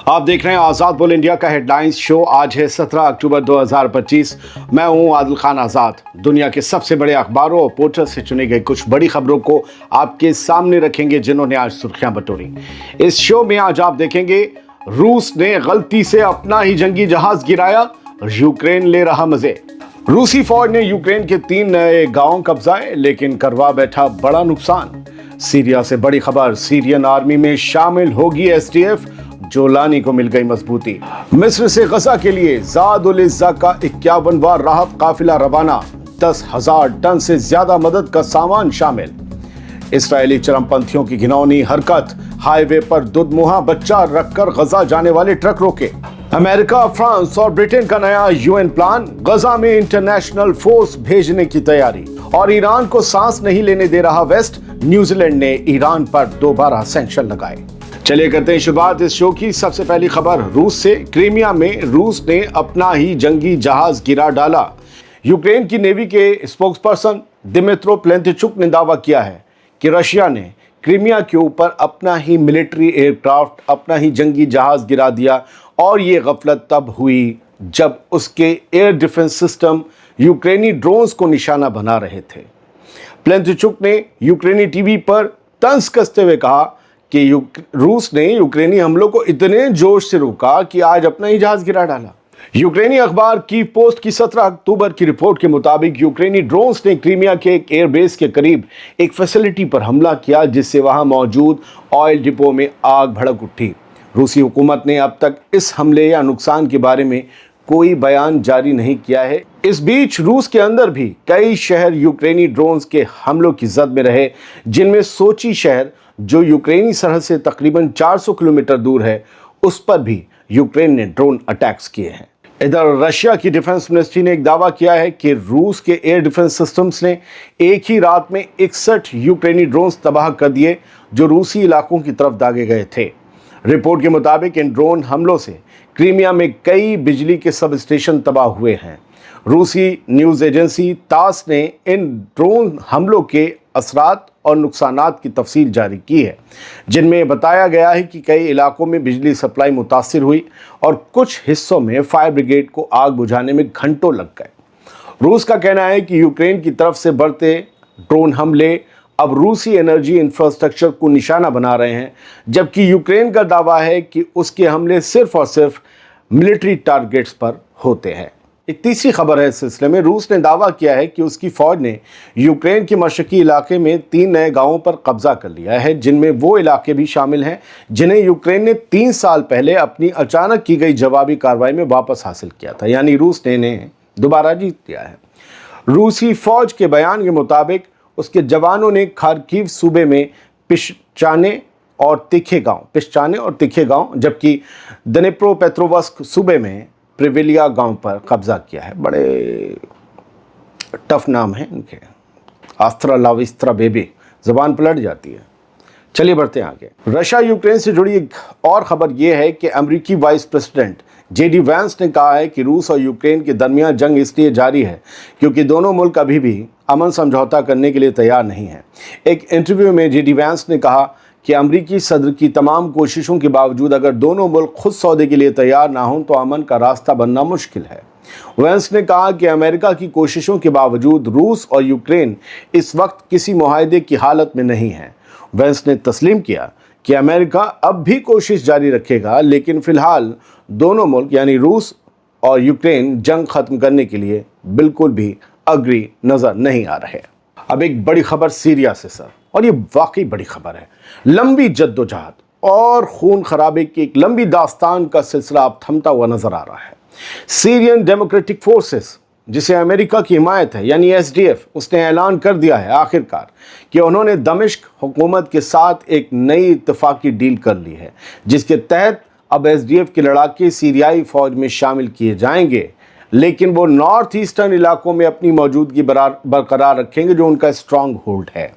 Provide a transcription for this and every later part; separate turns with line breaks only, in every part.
आप देख रहे हैं आज़ाद बोल इंडिया का हेडलाइंस शो। आज है 17 अक्टूबर 2025। मैं हूं आदिल खान आज़ाद। दुनिया के सबसे बड़े अखबारों और पोर्टल से चुनी गई कुछ बड़ी खबरों को आपके सामने रखेंगे, जिन्होंने आज सुर्खियां बटोरी। इस शो में आज आप देखेंगे, रूस ने गलती से अपना ही जंगी जहाज गिराया, यूक्रेन ले रहा मजे। रूसी फौज ने यूक्रेन के 3 नए गांव कब्जाए, लेकिन करवा बैठा बड़ा नुकसान। सीरिया से बड़ी खबर, सीरियन आर्मी में शामिल होगी एसटीएफ, जोलानी को मिल गई मजबूती। मिस्र से गजा के लिए ज़ाद-उल इज़्ज़ा का 51वां राहत काफिला रवाना, 10,000 टन से ज्यादा मदद का सामान शामिल। इस्राएली चरमपंथियों की घिनौनी हरकत, हाईवे पर दुधमुहा बच्चा रखकर गजा जाने वाले ट्रक रोके। अमेरिका, फ्रांस और ब्रिटेन का नया यूएन प्लान, गजा में इंटरनेशनल फोर्स भेजने की तैयारी। और ईरान को सांस नहीं लेने दे रहा वेस्ट, न्यूजीलैंड ने ईरान पर दोबारा सैंक्शन लगाए। चलिए करते हैं शुरुआत इस शो की। सबसे पहली खबर रूस से। क्रीमिया में रूस ने अपना ही जंगी जहाज गिरा डाला। यूक्रेन की नेवी के स्पोक्सपर्सन दिमित्रो प्लेंतेचुक ने दावा किया है कि रशिया ने क्रीमिया के ऊपर अपना ही मिलिट्री एयरक्राफ्ट, अपना ही जंगी जहाज गिरा दिया। और ये गफलत तब हुई जब उसके एयर डिफेंस सिस्टम यूक्रेनी ड्रोन्स को निशाना बना रहे थे। प्लेंतेचुक ने यूक्रेनी टीवी पर तंज कसते हुए कहा कि रूस ने यूक्रेनी हमलों को इतने जोश से रोका कि आज अपना ही जहाज गिरा डाला। यूक्रेनी अखबार कीव पोस्ट की 17 अक्टूबर की रिपोर्ट के मुताबिक यूक्रेनी ड्रोन्स ने क्रीमिया के एक एयरबेस के करीब एक फैसिलिटी पर हमला किया, जिससे वहां मौजूद ऑयल डिपो में आग भड़क उठी। रूसी हुकूमत ने अब तक इस हमले या नुकसान के बारे में कोई बयान जारी नहीं किया है। इस बीच रूस के अंदर भी कई शहर यूक्रेनी ड्रोन्स के हमलों की जद में रहे, जिनमें सोची शहर, जो यूक्रेनी सरहद से तकरीबन 400 किलोमीटर दूर है, उस पर भी यूक्रेन ने ड्रोन अटैक्स किए हैं। इधर रशिया की डिफेंस मिनिस्ट्री ने एक दावा किया है कि रूस के एयर डिफेंस सिस्टम्स ने एक ही रात में 61 यूक्रेनी ड्रोन्स तबाह कर दिए, जो रूसी इलाकों की तरफ दागे गए थे। रिपोर्ट के मुताबिक इन ड्रोन हमलों से क्रीमिया में कई बिजली के सब स्टेशन तबाह हुए हैं। रूसी न्यूज़ एजेंसी तास ने इन ड्रोन हमलों के असरात और नुकसानात की तफसील जारी की है, जिनमें बताया गया है कि कई इलाकों में बिजली सप्लाई मुतासिर हुई और कुछ हिस्सों में फायर ब्रिगेड को आग बुझाने में घंटों लग गए। रूस का कहना है कि यूक्रेन की तरफ से बढ़ते ड्रोन हमले अब रूसी एनर्जी इंफ्रास्ट्रक्चर को निशाना बना रहे हैं, जबकि यूक्रेन का दावा है कि उसके हमले सिर्फ और सिर्फ मिलिट्री टारगेट्स पर होते हैं। एक तीसरी खबर है इस सिलसिले में। रूस ने दावा किया है कि उसकी फौज ने यूक्रेन के मशरकी इलाके में 3 नए गांवों पर कब्जा कर लिया है, जिनमें वो इलाके भी शामिल हैं जिन्हें यूक्रेन ने 3 साल पहले अपनी अचानक की गई जवाबी कार्रवाई में वापस हासिल किया था। यानी रूस ने इन्हें दोबारा जीत लिया है। रूसी फौज के बयान के मुताबिक उसके जवानों ने खार्किव सूबे में पिश्चाने और तीखे गांव, जबकि दनेप्रोपेट्रोवस्क सूबे में प्रिविलिया गांव पर कब्जा किया है। बड़े टफ नाम है इनके, आस्त्रा लाविस्त्रा बेबी, जबान पलट जाती है। चलिए बढ़ते हैं आगे। रशिया यूक्रेन से जुड़ी एक और खबर यह है कि अमेरिकी वाइस प्रेसिडेंट जेडी वैंस ने कहा है कि रूस और यूक्रेन के दरमियान जंग इसलिए जारी है क्योंकि दोनों मुल्क अभी भी अमन समझौता करने के लिए तैयार नहीं हैं। एक इंटरव्यू में जेडी वैंस ने कहा कि अमेरिकी सदर की तमाम कोशिशों के बावजूद अगर दोनों मुल्क खुद सौदे के लिए तैयार ना हों तो अमन का रास्ता बनना मुश्किल है। वैंस ने कहा कि अमेरिका की कोशिशों के बावजूद रूस और यूक्रेन इस वक्त किसी मुआहदे की हालत में नहीं है। वैंस ने तस्लीम किया कि अमेरिका अब भी कोशिश जारी रखेगा, लेकिन फिलहाल दोनों मुल्क यानी रूस और यूक्रेन जंग खत्म करने के लिए बिल्कुल भी अग्री नजर नहीं आ रहे। अब एक बड़ी खबर सीरिया से सर, और ये वाकई बड़ी खबर है। लंबी जद्दोजहद और खून खराबे की एक लंबी दास्तान का सिलसिला अब थमता हुआ नजर आ रहा है। सीरियन डेमोक्रेटिक फोर्सेस, जिसे अमेरिका की हिमायत है, यानी एसडीएफ, उसने ऐलान कर दिया है आखिरकार कि उन्होंने दमिश्क हुकूमत के साथ एक नई इत्तफाकी डील कर ली है, जिसके तहत अब एसडीएफ के लड़ाके सीरियाई फौज में शामिल किए जाएंगे, लेकिन वो नॉर्थ ईस्टर्न इलाकों में अपनी मौजूदगी बरकरार रखेंगे, जो उनका स्ट्रॉन्ग होल्ड है।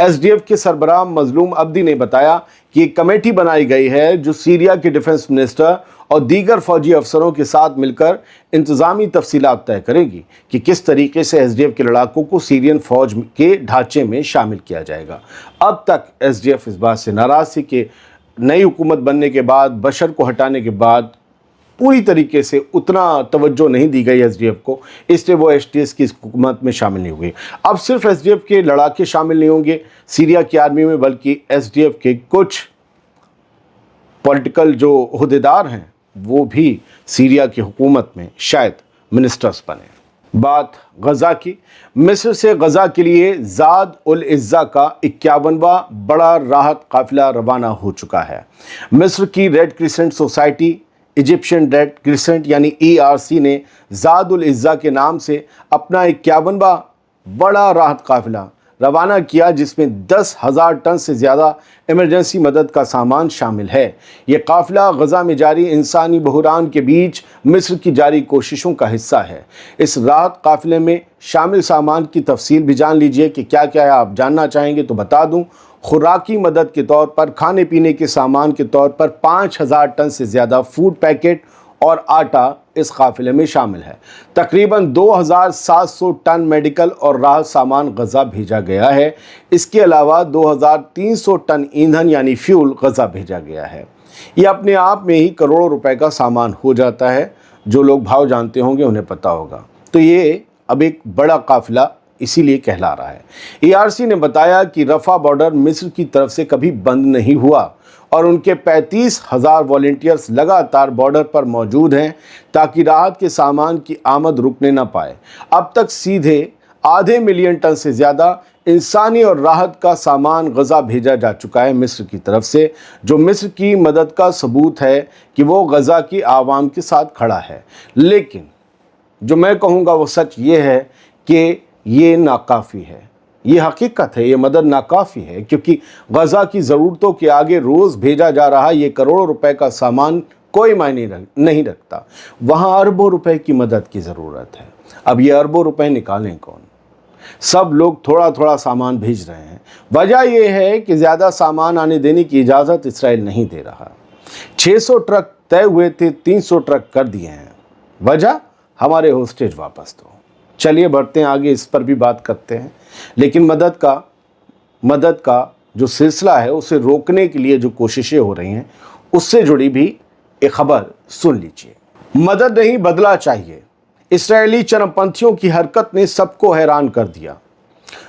एसडीएफ के सरबराह मजलूम अब्दी ने बताया कि एक कमेटी बनाई गई है जो सीरिया के डिफेंस मिनिस्टर और दीगर फौजी अफसरों के साथ मिलकर इंतजामी तफसीलात तय करेगी कि किस तरीके से एसडीएफ के लड़ाकों को सीरियन फौज के ढांचे में शामिल किया जाएगा। अब तक एसडीएफ इस बात से नाराज थी कि नई हुकूमत बनने के बाद, बशर को हटाने के बाद पूरी तरीके से उतना तवज्जो नहीं दी गई एसडीएफ को, इसलिए वो एसटीएस की इस हुकूमत में शामिल नहीं हुए। अब सिर्फ एसडीएफ के लड़ाके शामिल नहीं होंगे सीरिया की आर्मी में, बल्कि एसडीएफ के कुछ पॉलिटिकल जो ओहदेदार हैं वो भी सीरिया की हुकूमत में शायद मिनिस्टर्स बने। बात गज़ा की। मिस्र से गज़ा के लिए ज़ाद उल इज़्ज़ा का 51वां बड़ा राहत काफ़िला रवाना हो चुका है। मिस्र की red crescent society, Egyptian red crescent यानी ERC ने ज़ाद उल इज़्ज़ा के नाम से अपना 51वां बड़ा राहत काफ़िला रवाना किया, जिसमें 10,000 टन से ज़्यादा इमरजेंसी मदद का सामान शामिल है। ये काफ़िला गज़ा में जारी इंसानी बहरान के बीच मिस्र की जारी कोशिशों का हिस्सा है। इस राहत काफ़िले में शामिल सामान की तफसील भी जान लीजिए कि क्या क्या है। आप जानना चाहेंगे तो बता दूं, खुराकी मदद के तौर पर, खाने पीने के सामान के तौर पर 5,000 टन से ज़्यादा फूड पैकेट और आटा इस काफ़िले में शामिल है। तकरीबन 2,700 टन मेडिकल और राहत सामान गज़ा भेजा गया है। इसके अलावा 2,300 टन ईंधन यानी फ्यूल गज़ा भेजा गया है। ये अपने आप में ही करोड़ों रुपए का सामान हो जाता है। जो लोग भाव जानते होंगे उन्हें पता होगा। तो ये अब एक बड़ा काफ़िला इसीलिए कहला रहा है। ERC ने बताया कि रफ़ा बॉर्डर मिस्र की तरफ से कभी बंद नहीं हुआ और उनके 35,000 वॉलंटियर्स लगातार बॉर्डर पर मौजूद हैं ताकि राहत के सामान की आमद रुकने ना पाए। अब तक सीधे आधे मिलियन टन से ज़्यादा इंसानी और राहत का सामान गज़ा भेजा जा चुका है मिस्र की तरफ से, जो मिस्र की मदद का सबूत है कि वो गज़ा की आवाम के साथ खड़ा है। लेकिन जो मैं कहूँगा वो सच ये है कि ये नाकाफ़ी है। ये हकीकत है, ये मदद नाकाफ़ी है, क्योंकि गज़ा की ज़रूरतों के आगे रोज़ भेजा जा रहा ये करोड़ों रुपए का सामान कोई मायने नहीं रखता। वहाँ अरबों रुपए की मदद की ज़रूरत है। अब ये अरबों रुपए निकालें कौन? सब लोग थोड़ा थोड़ा सामान भेज रहे हैं। वजह यह है कि ज़्यादा सामान आने देने की इजाज़त इसराइल नहीं दे रहा। 600 ट्रक तय हुए थे, 300 ट्रक कर दिए हैं। वजह, हमारे होस्टेज वापस दो। चलिए बढ़ते हैं आगे, इस पर भी बात करते हैं। लेकिन मदद का जो सिलसिला है उसे रोकने के लिए जो कोशिशें हो रही हैं उससे जुड़ी भी एक खबर सुन लीजिए। मदद नहीं, बदला चाहिए। इस्राएली चरमपंथियों की हरकत ने सबको हैरान कर दिया।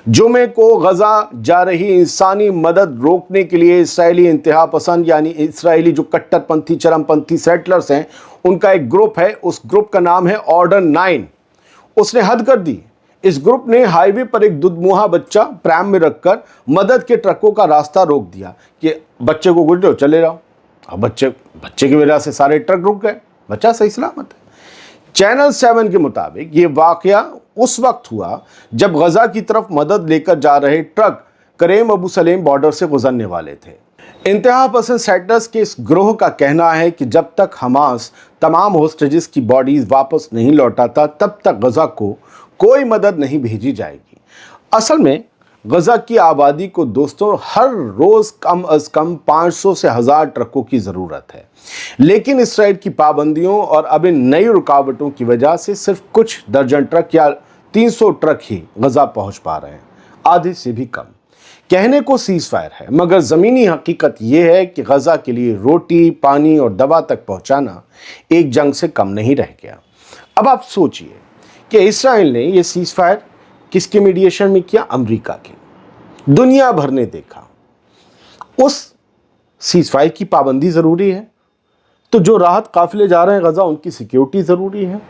जुमे को गज़ा जा रही इंसानी मदद रोकने के लिए इस्राएली इंतहा पसंद यानी इस्राएली जो कट्टरपंथी चरमपंथी सेटलर्स हैं उनका एक ग्रुप है। उस ग्रुप का नाम है ऑर्डर 9। उसने हद कर दी। इस ग्रुप ने हाईवे पर एक दुधमुहा बच्चा प्रैम में रखकर मदद के ट्रकों का रास्ता रोक दिया कि बच्चे को गुजरो, चले जाओ। अब बच्चे की वजह से सारे ट्रक रुक गए। बच्चा सही सलामत है। चैनल 7 के मुताबिक ये वाकया उस वक्त हुआ जब गज़ा की तरफ मदद लेकर जा रहे ट्रक करेम अबू सलेम बॉर्डर से गुजरने वाले थे। इंतहा पसंद सेटलर्स के इस ग्रोह का कहना है कि जब तक हमास तमाम होस्टेजेस की बॉडीज वापस नहीं लौटाता तब तक गज़ा को कोई मदद नहीं भेजी जाएगी। असल में गज़ा की आबादी को दोस्तों हर रोज़ कम अज़ कम 500 से 1000 ट्रकों की ज़रूरत है। लेकिन इसराइल की पाबंदियों और अब इन नई रुकावटों की वजह से सिर्फ कुछ दर्जन ट्रक या 300 ट्रक ही गज़ा पहुंच पा रहे हैं, आधे से भी कम। कहने को सीज़ फायर है, मगर ज़मीनी हकीकत यह है कि गज़ा के लिए रोटी, पानी और दवा तक पहुंचाना एक जंग से कम नहीं रह गया। अब आप सोचिए कि इसराइल ने यह सीज़ फायर किसके मीडिएशन में किया? अमेरिका के। दुनिया भर ने देखा। उस सीज़ फायर की पाबंदी ज़रूरी है, तो जो राहत काफ़िले जा रहे हैं गज़ा उनकी सिक्योरिटी ज़रूरी है।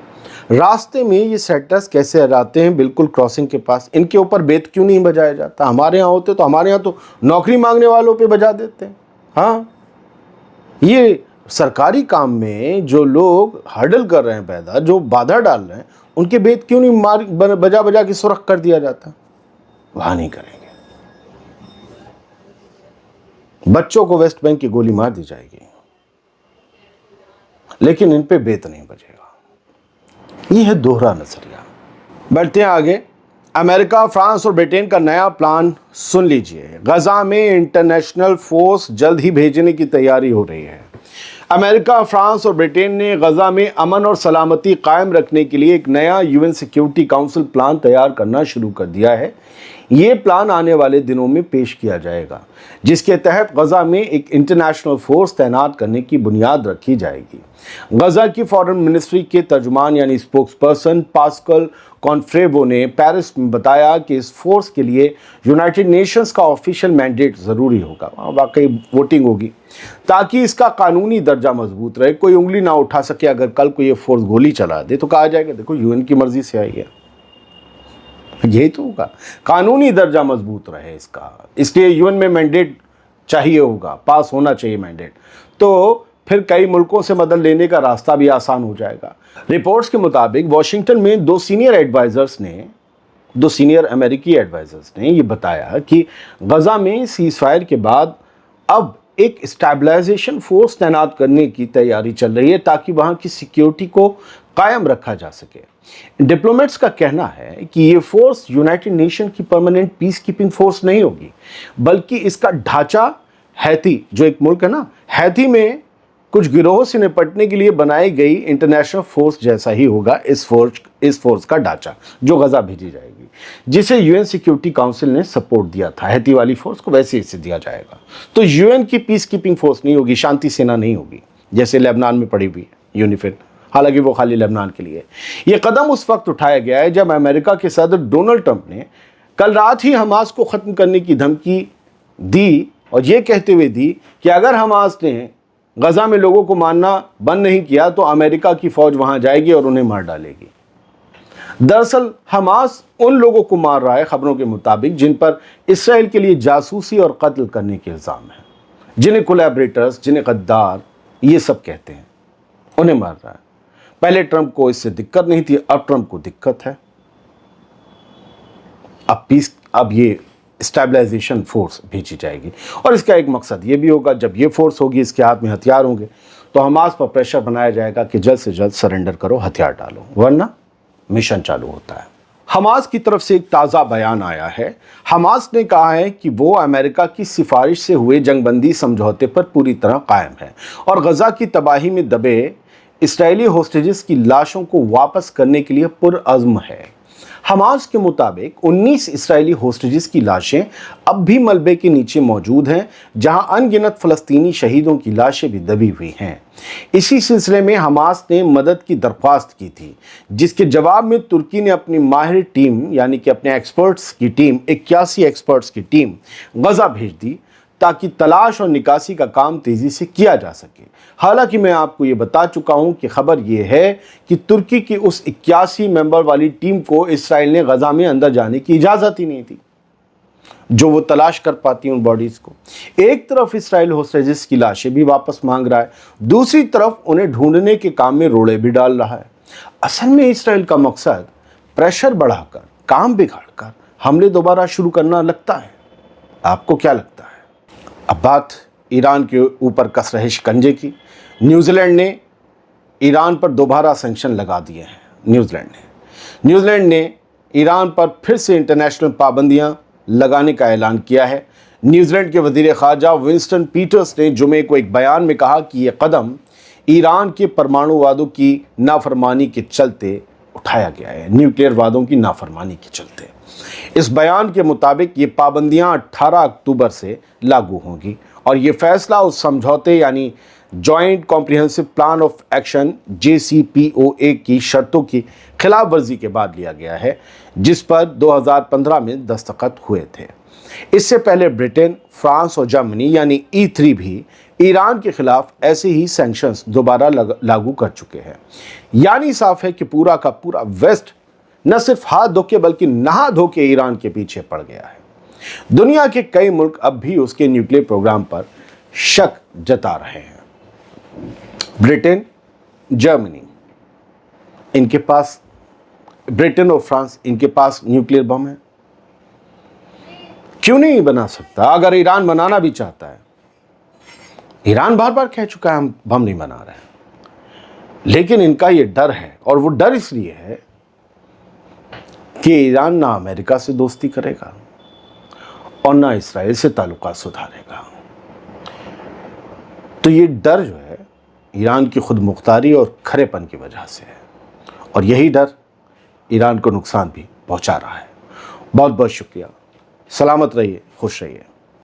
रास्ते में ये सेटर्स कैसे आते हैं बिल्कुल क्रॉसिंग के पास, इनके ऊपर बेत क्यों नहीं बजाया जाता? हमारे यहाँ होते तो हमारे यहाँ तो नौकरी मांगने वालों पे बजा देते हैं। हाँ, ये सरकारी काम में जो लोग हर्डल कर रहे हैं, पैदा जो बाधा डाल रहे हैं, उनके बेत क्यों नहीं बजा बजा के सुरख कर दिया जाता? वहाँ नहीं करेंगे। बच्चों को वेस्ट बैंक की गोली मार दी जाएगी, लेकिन इन पे बेत नहीं बजेगा। ये है दोहरा नजरिया। बढ़ते हैं आगे। अमेरिका, फ्रांस और ब्रिटेन का नया प्लान सुन लीजिए। गज़ा में इंटरनेशनल फोर्स जल्द ही भेजने की तैयारी हो रही है। अमेरिका, फ्रांस और ब्रिटेन ने गज़ा में अमन और सलामती कायम रखने के लिए एक नया UN सिक्योरिटी काउंसिल प्लान तैयार करना शुरू कर दिया है। یہ پلان آنے والے دنوں میں پیش کیا جائے گا، جس کے تحت غزہ میں ایک انٹرنیشنل فورس تعینات کرنے کی بنیاد رکھی جائے گی۔ غزہ کی فارن منسٹری کے ترجمان یعنی اسپوکس پرسن پاسکل کانفریبو نے پیرس میں بتایا کہ اس فورس کے لیے یونائٹڈ نیشنز کا آفیشیل مینڈیٹ ضروری ہوگا، واقعی ووٹنگ ہوگی، تاکہ اس کا قانونی درجہ مضبوط رہے، کوئی انگلی نہ اٹھا سکے۔ اگر کل کو یہ فورس گولی چلا دے تو کہا جائے گا دیکھو یو این کی مرضی سے آئی ہے، یہی تو ہوگا، قانونی درجہ مضبوط رہے اس کا، اس لیے یو این میں مینڈیٹ چاہیے ہوگا، پاس ہونا چاہیے مینڈیٹ، تو پھر کئی ملکوں سے مدد لینے کا راستہ بھی آسان ہو جائے گا۔ رپورٹس کے مطابق واشنگٹن میں دو سینئر امریکی ایڈوائزرز نے یہ بتایا کہ غزہ میں سیز فائر کے بعد اب ایک اسٹیبلائزیشن فورس تعینات کرنے کی تیاری چل رہی ہے تاکہ وہاں کی سیکیورٹی کو قائم رکھا جا سکے۔ ڈپلومیٹس کا کہنا ہے کہ یہ فورس یونائٹڈ نیشن کی پرماننٹ پیس کیپنگ فورس نہیں ہوگی، بلکہ اس کا ڈھانچہ ہیتی جو ایک ملک ہے نا، ہیتی میں کچھ گروہوں سے نپٹنے کے لیے بنائی گئی انٹرنیشنل فورس جیسا ہی ہوگا اس فورس کا ڈھانچہ جو غزہ بھیجی جائے گی، جسے یو این سیکیورٹی کاؤنسل نے سپورٹ دیا تھا۔ ہیتی والی فورس کو ویسے اسے دیا جائے گا، تو یو این کی پیس کیپنگ فورس نہیں ہوگی، شانتی سینا نہیں ہوگی جیسے لبنان میں پڑی ہوئی ہے یونیفل، حالانکہ وہ خالی لبنان کے لیے۔ یہ قدم اس وقت اٹھایا گیا ہے جب امریکہ کے صدر ڈونلڈ ٹرمپ نے کل رات ہی حماس کو ختم کرنے کی دھمکی دی، اور یہ کہتے ہوئے دی کہ اگر حماس نے غزہ میں لوگوں کو مارنا بند نہیں کیا تو امریکہ کی فوج وہاں جائے گی اور انہیں مار ڈالے گی۔ دراصل حماس ان لوگوں کو مار رہا ہے خبروں کے مطابق جن پر اسرائیل کے لیے جاسوسی اور قتل کرنے کے الزام ہیں، جنہیں کولیبریٹرز، جنہیں غدار یہ سب کہتے ہیں، انہیں مار رہا ہے۔ پہلے ٹرمپ کو اس سے دقت نہیں تھی، اب ٹرمپ کو دقت ہے۔ اب یہ اسٹیبلائزیشن فورس بھیجی جائے گی، اور اس کا ایک مقصد یہ بھی ہوگا جب یہ فورس ہوگی، اس کے ہاتھ میں ہتھیار ہوں گے تو حماس پر پریشر بنایا جائے گا کہ جلد سے جلد سرنڈر کرو، ہتھیار ڈالو، ورنہ مشن چالو ہوتا ہے۔ حماس کی طرف سے ایک تازہ بیان آیا ہے۔ حماس نے کہا ہے کہ وہ امریکہ کی سفارش سے ہوئے جنگ بندی سمجھوتے پر پوری طرح قائم ہے اور غزہ کی تباہی میں دبے اسرائیلی ہوسٹیجز کی لاشوں کو واپس کرنے کے لیے پرعزم ہے۔ حماس کے مطابق 19 اسرائیلی ہوسٹیجز کی لاشیں اب بھی ملبے کے نیچے موجود ہیں، جہاں ان گنت فلسطینی شہیدوں کی لاشیں بھی دبی ہوئی ہیں۔ اسی سلسلے میں حماس نے مدد کی درخواست کی تھی، جس کے جواب میں ترکی نے اپنی ماہر ٹیم یعنی کہ اپنے ایکسپرٹس کی ٹیم 81 ایکسپرٹس کی ٹیم غزہ بھیج دی تاکہ تلاش اور نکاسی کا کام تیزی سے کیا جا سکے۔ حالانکہ میں آپ کو یہ بتا چکا ہوں کہ خبر یہ ہے کہ ترکی کی اس 81 ممبر والی ٹیم کو اسرائیل نے غزہ میں اندر جانے کی اجازت ہی نہیں تھی جو وہ تلاش کر پاتی ان باڈیز کو۔ ایک طرف اسرائیل ہوسٹیجز کی لاشیں بھی واپس مانگ رہا ہے، دوسری طرف انہیں ڈھونڈنے کے کام میں روڑے بھی ڈال رہا ہے۔ اصل میں اسرائیل کا مقصد پریشر بڑھا کر، کام بگاڑ کر حملے دوبارہ شروع کرنا لگتا ہے۔ آپ کو کیا لگتا ہے؟ اب بات ایران کے اوپر کس رہے شکنجے کی۔ نیوزی لینڈ نے ایران پر دوبارہ سینکشن لگا دیے ہیں۔ نیوزی لینڈ نے ایران پر پھر سے انٹرنیشنل پابندیاں لگانے کا اعلان کیا ہے۔ نیوزی لینڈ کے وزیر خارجہ ونسٹن پیٹرز نے جمعے کو ایک بیان میں کہا کہ یہ قدم ایران کے پرمانو وعدوں کی نافرمانی کے چلتے اٹھایا گیا ہے، نیوکلیئر وعدوں کی نافرمانی کے چلتے۔ اس بیان کے مطابق یہ پابندیاں 18 اکتوبر سے لاگو ہوں گی، اور یہ فیصلہ اس سمجھوتے یعنی joint comprehensive plan of action JCPOA کی شرطوں کی خلاف ورزی کے بعد لیا گیا ہے، جس پر 2015 میں دستخط ہوئے تھے۔ اس سے پہلے برٹن، فرانس اور جرمنی یعنی E3 بھی ایران کے خلاف ایسے ہی سینکشنز دوبارہ لاگو کر چکے ہیں۔ یعنی صاف ہے کہ پورا کا پورا ویسٹ نہ صرف ہاتھ دھو کے بلکہ نہا دھو کے ایران کے پیچھے پڑ گیا ہے۔ دنیا کے کئی ملک اب بھی اس کے نیوکلیئر پروگرام پر شک جتا رہے ہیں۔ برٹن، جرمنی، ان کے پاس، برٹن اور فرانس، ان کے پاس نیوکلیئر بم ہے۔ کیوں نہیں بنا سکتا؟ اگر ایران بنانا بھی چاہتا ہے، ایران بار بار کہہ چکا ہے ہم بم نہیں بنا رہے، لیکن ان کا یہ ڈر ہے، اور وہ ڈر اس لیے ہے کہ ایران نہ امریکہ سے دوستی کرے گا اور نہ اسرائیل سے تعلقات سدھارے گا۔ تو یہ ڈر جو ہے ایران کی خود مختاری اور کھرے پن کی وجہ سے ہے، اور یہی ڈر ایران کو نقصان بھی پہنچا رہا ہے۔ بہت بہت شکریہ۔ सलामत रहिए, खुश रहिए।